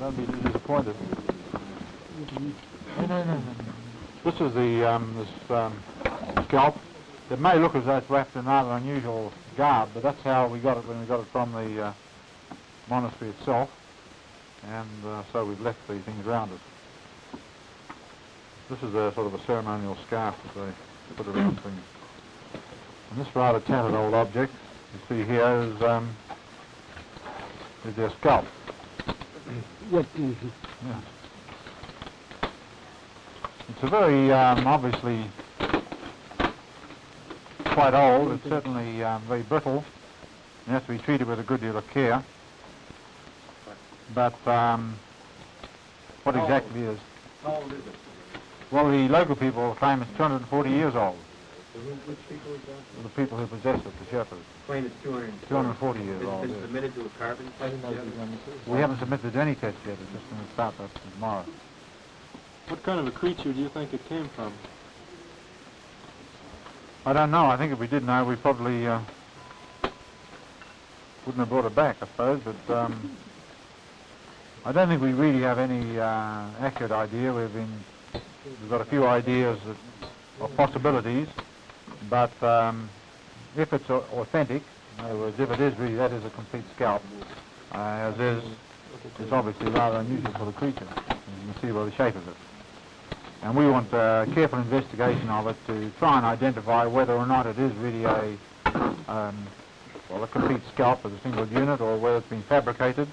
Don't be disappointed. No. This is the scalp. It may look as though it's wrapped in rather unusual garb, but that's how we got it when we got it from the monastery itself, and so we've left these things around it. This is a sort of a ceremonial scarf that they put around things. And this rather tattered old object you see here is their scalp. Yes. Yeah. It's a very obviously quite old. It's certainly very brittle. It has to be treated with a good deal of care. But what exactly is? How old is it? Well, the local people claim it's 240 years old. Which people is that? The people who possess it, the Sherpas. Claim it's 240 years old. It's submitted to a carbon test? We haven't submitted any test yet. It's just going to start that tomorrow. What kind of a creature do you think it came from? I don't know. I think if we did know, we probably wouldn't have brought it back, I suppose. But I don't think we really have any accurate idea. We've got a few ideas of possibilities, but if it's authentic, in other words, if it is really, that is a complete scalp, as is, it's obviously rather unusual for the creature. You can see by the shape of it. And we want a careful investigation of it to try and identify whether or not it is really a complete scalp as a single unit, or whether it's been fabricated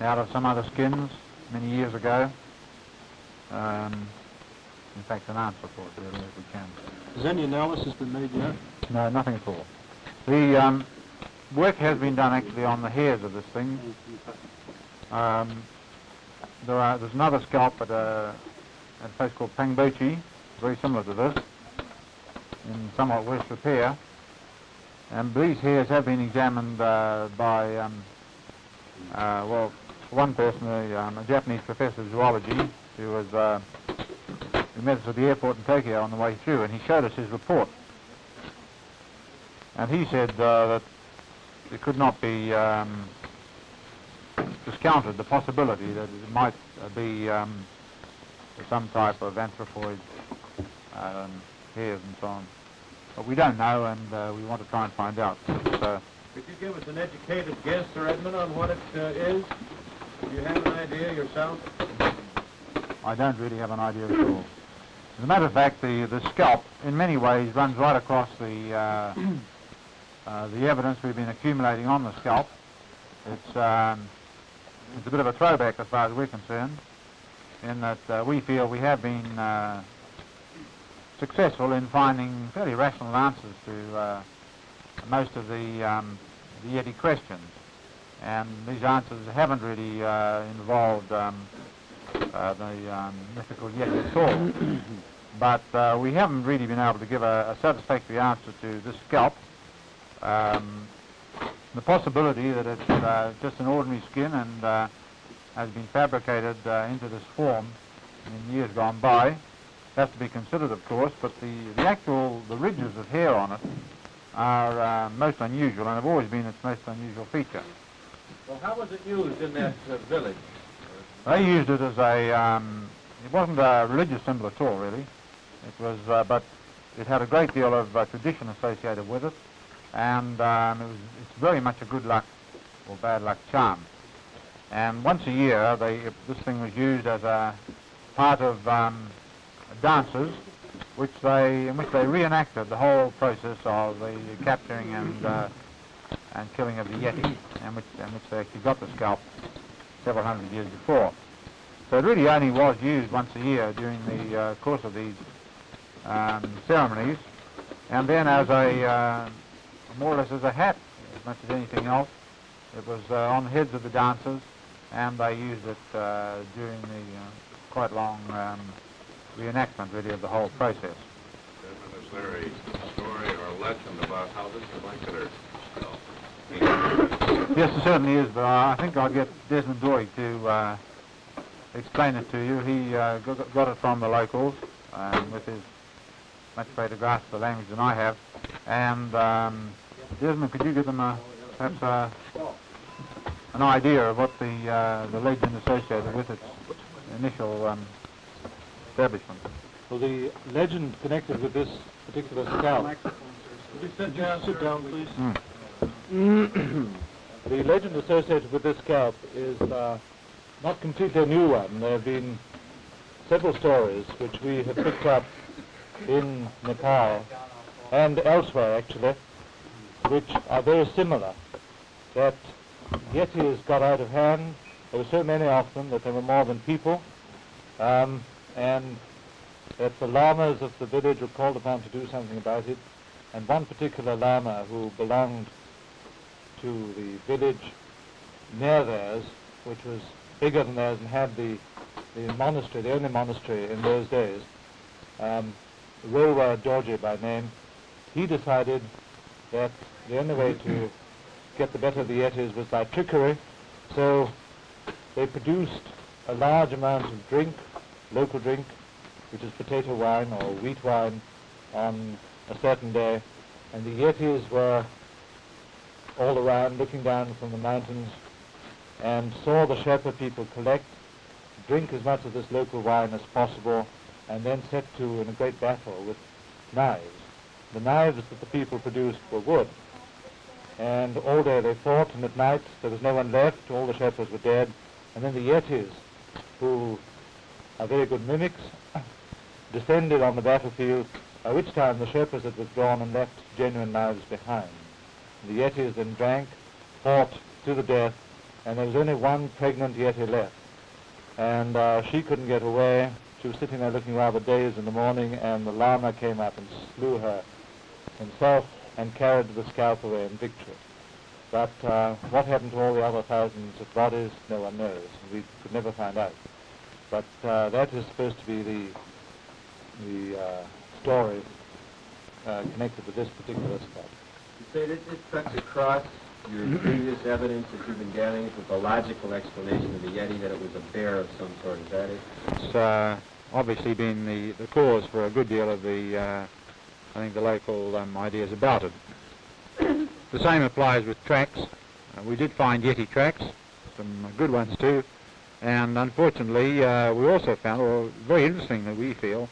out of some other skins many years ago. In fact, an answer for it, really, if we can. Has any analysis been made yet? No, nothing at all. The work has been done actually on the hairs of this thing. There's another scalp at a place called Pangbochi, very similar to this, in somewhat worse repair. And these hairs have been examined by, one person, a Japanese professor of zoology, who met us at the airport in Tokyo on the way through, and he showed us his report. And he said that it could not be discounted, the possibility that it might be some type of anthropoid hairs and so on. But we don't know, and we want to try and find out. So, could you give us an educated guess, Sir Edmund, on what it is? Do you have an idea yourself? I don't really have an idea at all. As a matter of fact, the scalp, in many ways, runs right across the evidence we've been accumulating on the scalp. It's a bit of a throwback as far as we're concerned, in that we feel we have been successful in finding fairly rational answers to most of the Yeti questions. And these answers haven't really involved the mythical Yeti at all. But we haven't really been able to give a satisfactory answer to this scalp. The possibility that it's just an ordinary skin and has been fabricated into this form in years gone by has to be considered, of course, but the ridges of hair on it are most unusual and have always been its most unusual feature. Well, how was it used in that village? They used it as it wasn't a religious symbol at all, really. It was, but it had a great deal of tradition associated with it, and it's very much a good luck or bad luck charm. And once a year, this thing was used as a part of dances, in which they reenacted the whole process of the capturing and killing of the Yeti, and which they actually got the scalp several hundred years before. So it really only was used once a year during the course of these ceremonies, and then as more or less as a hat, as much as anything else. It was on the heads of the dancers, and they used it during the quite long reenactment, really, of the whole process. Is there a story or a legend about how this blanket scalp? Yes, there certainly is, but I think I'll get Desmond Doig to explain it to you. He got it from the locals with his much greater grasp of the language than I have. And Desmond, could you give them perhaps an idea of what the legend associated with its initial establishment. Well, the legend connected with this particular scalp. Could you sit down, please? The legend associated with this scalp is not completely a new one. There have been several stories which we have picked up in Nepal and elsewhere, actually, which are very similar. That Yetis got out of hand. There were so many of them that there were more than people, and that the lamas of the village were called upon to do something about it. And one particular lama who belonged to the village near theirs, which was bigger than theirs and had the monastery, the only monastery in those days, Rowa Dorje by name, he decided that the only way to get the better of the Yetis was by trickery. So they produced a large amount of drink, local drink, which is potato wine or wheat wine, on a certain day, and the Yetis were all around looking down from the mountains and saw the Sherpa people collect, drink as much of this local wine as possible, and then set to in a great battle with knives. The knives that the people produced were wood, and all day they fought, and at night there was no one left, all the Sherpas were dead, and then the Yetis, who are very good mimics, descended on the battlefield, by which time the Sherpas had withdrawn and left genuine knives behind. The Yetis then drank, fought to the death, and there was only one pregnant Yeti left. And she couldn't get away. She was sitting there looking rather dazed in the morning, and the Lama came up and slew her himself and carried the scalp away in victory. But what happened to all the other thousands of bodies, no one knows. We could never find out. But that is supposed to be the story connected with this particular spot. You say this cuts across your previous evidence that you've been gathering with a logical explanation of the Yeti, that it was a bear of some sort. Is that it? It's obviously been the cause for a good deal of the, I think, the local ideas about it. The same applies with tracks. We did find Yeti tracks, some good ones too, and unfortunately we also found, or very interesting that we feel,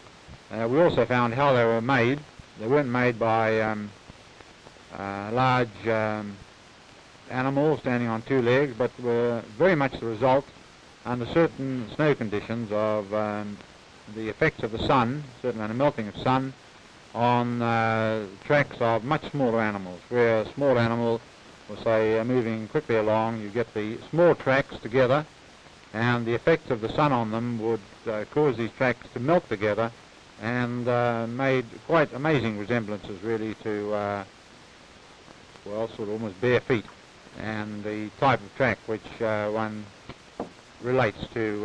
we also found how they were made. They weren't made by large animals standing on two legs, but were very much the result, under certain snow conditions, of the effects of the sun, certain amount of melting of sun, on tracks of much smaller animals. Where a small animal was, say, moving quickly along, you get the small tracks together, and the effects of the sun on them would cause these tracks to melt together, and made quite amazing resemblances really to, well, sort of almost bare feet, and the type of track which one relates to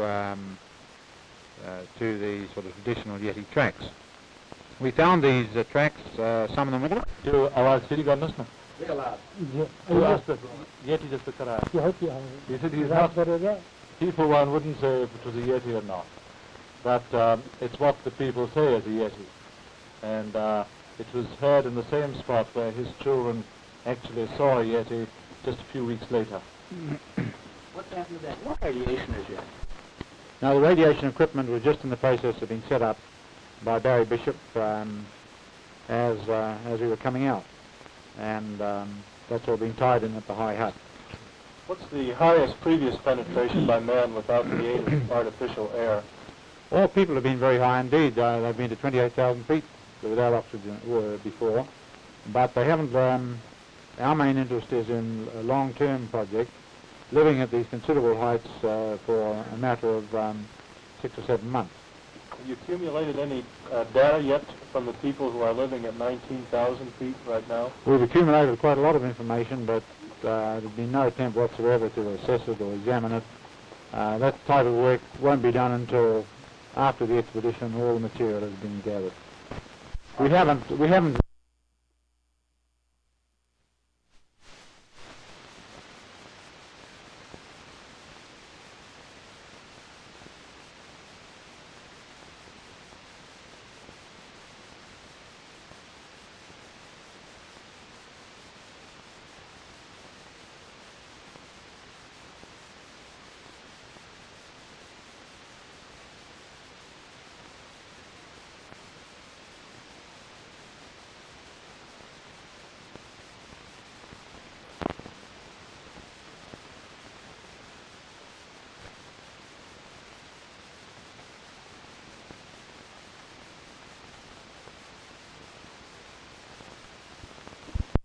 the sort of traditional Yeti tracks. We found these tracks, some of them... To आवाज फेरि गर्नुहोस् न. Who asked the Yeti जस्तो करा? He said he's not... He for one wouldn't say if it was a Yeti or not. But it's what the people say is a Yeti. And it was heard in the same spot where his children actually saw a Yeti just a few weeks later. What's happened to that? What radiation is yet? Now, the radiation equipment was just in the process of being set up by Barry Bishop as we were coming out, and that's all being tied in at the high hut. What's the highest previous penetration by man without the aid of artificial air? All people have been very high indeed. They've been to 28,000 feet without oxygen before, but they haven't. Our main interest is in a long-term project, living at these considerable heights for a matter of 6 or 7 months. Have you accumulated any data yet from the people who are living at 19,000 feet right now? We've accumulated quite a lot of information, but there's been no attempt whatsoever to assess it or examine it. That type of work won't be done until after the expedition all the material has been gathered. We haven't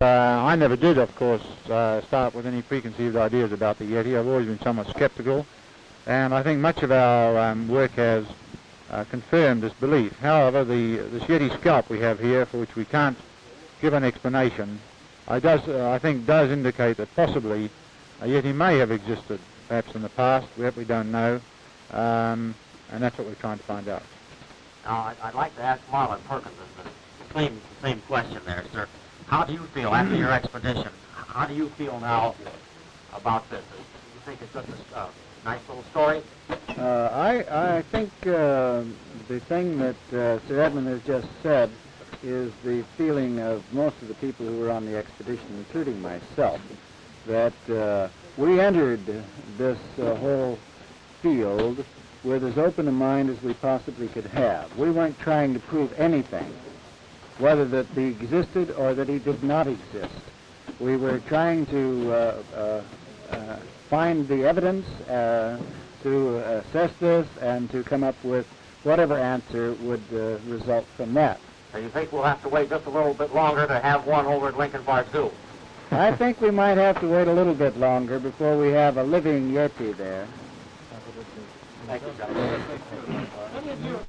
I never did, of course, start with any preconceived ideas about the Yeti. I've always been somewhat skeptical, and I think much of our work has confirmed this belief. However, this Yeti Scalp we have here, for which we can't give an explanation, I think does indicate that possibly a Yeti may have existed, perhaps in the past. We don't know, and that's what we're trying to find out. Now, I'd like to ask Marlon Perkins the same question there, sir. How do you feel after your expedition? How do you feel now about this? Do you think it's just a nice little story? I think the thing that Sir Edmund has just said is the feeling of most of the people who were on the expedition, including myself, that we entered this whole field with as open a mind as we possibly could have. We weren't trying to prove anything, whether that he existed or that he did not exist. We were trying to find the evidence, to assess this, and to come up with whatever answer would result from that. So you think we'll have to wait just a little bit longer to have one over at Lincoln Park Zoo? I think we might have to wait a little bit longer before we have a living Yeti there. Thank you, John.